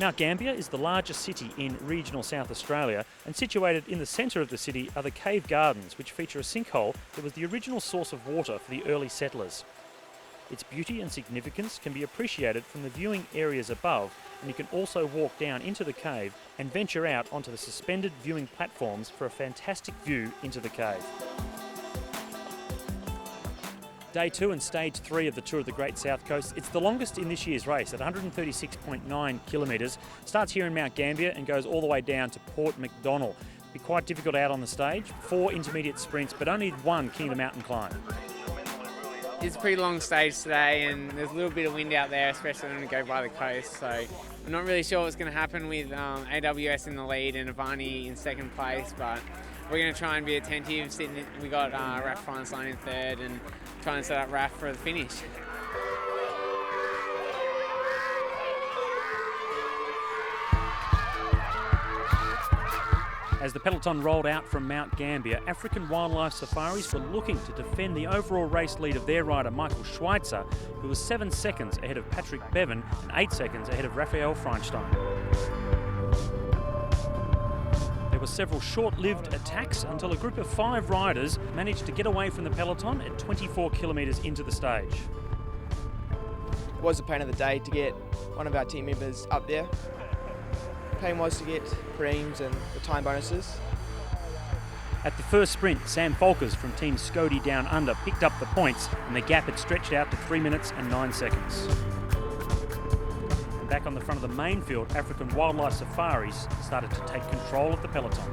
Mount Gambier is the largest city in regional South Australia, and situated in the centre of the city are the cave gardens, which feature a sinkhole that was the original source of water for the early settlers. Its beauty and significance can be appreciated from the viewing areas above, and you can also walk down into the cave and venture out onto the suspended viewing platforms for a fantastic view into the cave. Day 2 and Stage 3 of the Tour of the Great South Coast. It's the longest in this year's race at 136.9 kilometres. Starts here in Mount Gambier and goes all the way down to Port MacDonnell. Be quite difficult out on the stage. 4 intermediate sprints, but only 1 King of the Mountain climb. It's a pretty long stage today, and there's a little bit of wind out there, especially when we go by the coast. So I'm not really sure what's going to happen with AWS in the lead and Avanti in second place, but we're going to try and be attentive. We got Raphael Freienstein in third, and try and set up Raph for the finish. As the peloton rolled out from Mount Gambier, African Wildlife Safaris were looking to defend the overall race lead of their rider Michael Schweizer, who was 7 seconds ahead of Patrick Bevin and 8 seconds ahead of Raphael Freienstein. There were several short-lived attacks until a group of 5 riders managed to get away from the peloton at 24 kilometres into the stage. It was the pain of the day to get one of our team members up there. Pain was to get creams and the time bonuses. At the first sprint, Sam Folkers from Team Scody Down Under picked up the points, and the gap had stretched out to 3 minutes and 9 seconds. And back on the front of the main field, African Wildlife Safaris started to take control of the peloton.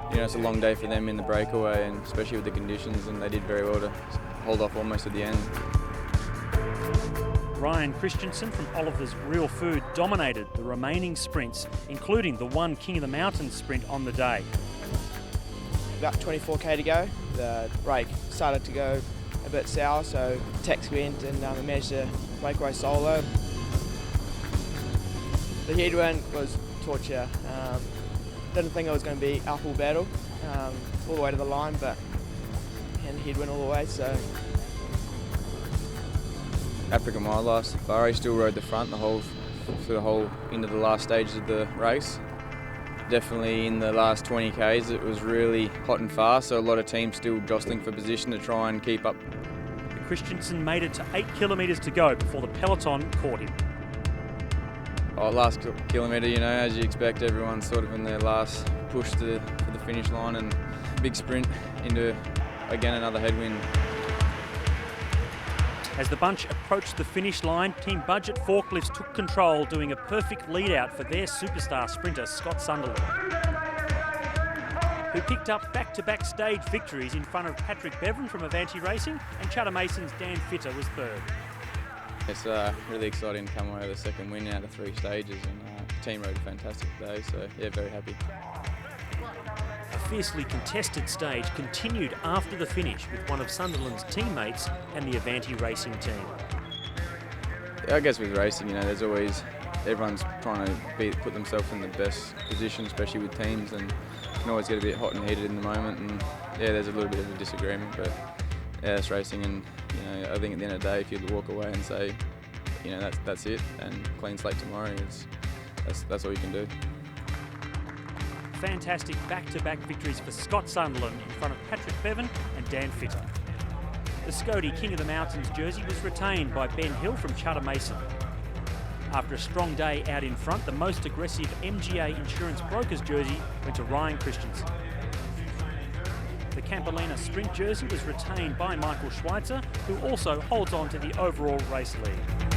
You know, it's a long day for them in the breakaway, and especially with the conditions, and they did very well to hold off almost at the end. Ryan Christensen from Oliver's Real Food dominated the remaining sprints, including the 1 King of the Mountain sprint on the day. About 24k to go, the rake started to go a bit sour, so Tex went and we managed to break away solo. The headwind was torture. Didn't think it was going to be uphill battle all the way to the line, but and headwind all the way. So African Wildlife Safari still rode the front for the whole into the last stages of the race. Definitely in the last 20 k's it was really hot and fast, so a lot of teams still jostling for position to try and keep up. Christensen made it to 8 kilometres to go before the peloton caught him. Last kilometre, you know, as you expect, everyone's sort of in their last push for the finish line, and big sprint into, again, another headwind. As the bunch approached the finish line, Team Budget Forklifts took control, doing a perfect lead-out for their superstar sprinter, Scott Sunderland, who picked up back-to-back stage victories in front of Patrick Bevin from Avanti Racing, and Chatham Mason's Dan Fitter was third. It's really exciting to come away with a second win out of 3 stages, and the team rode a fantastic day, so yeah, very happy. A fiercely contested stage continued after the finish with one of Sunderland's teammates and the Avanti Racing team. Yeah, I guess with racing, you know, there's always, everyone's trying to put themselves in the best position, especially with teams, and you can always get a bit hot and heated in the moment, and yeah, there's a little bit of a disagreement, but yeah, it's racing, and you know, I think at the end of the day, if you walk away and say, you know, that's it, and clean slate tomorrow, that's all you can do. Fantastic back-to-back victories for Scott Sunderland in front of Patrick Bevin and Dan Fitter. The Scody King of the Mountains jersey was retained by Ben Hill from Chatham Mason. After a strong day out in front, the most aggressive MGA Insurance Brokers jersey went to Ryan Christensen. The Campolina Sprint jersey was retained by Michael Schweizer, who also holds on to the overall race lead.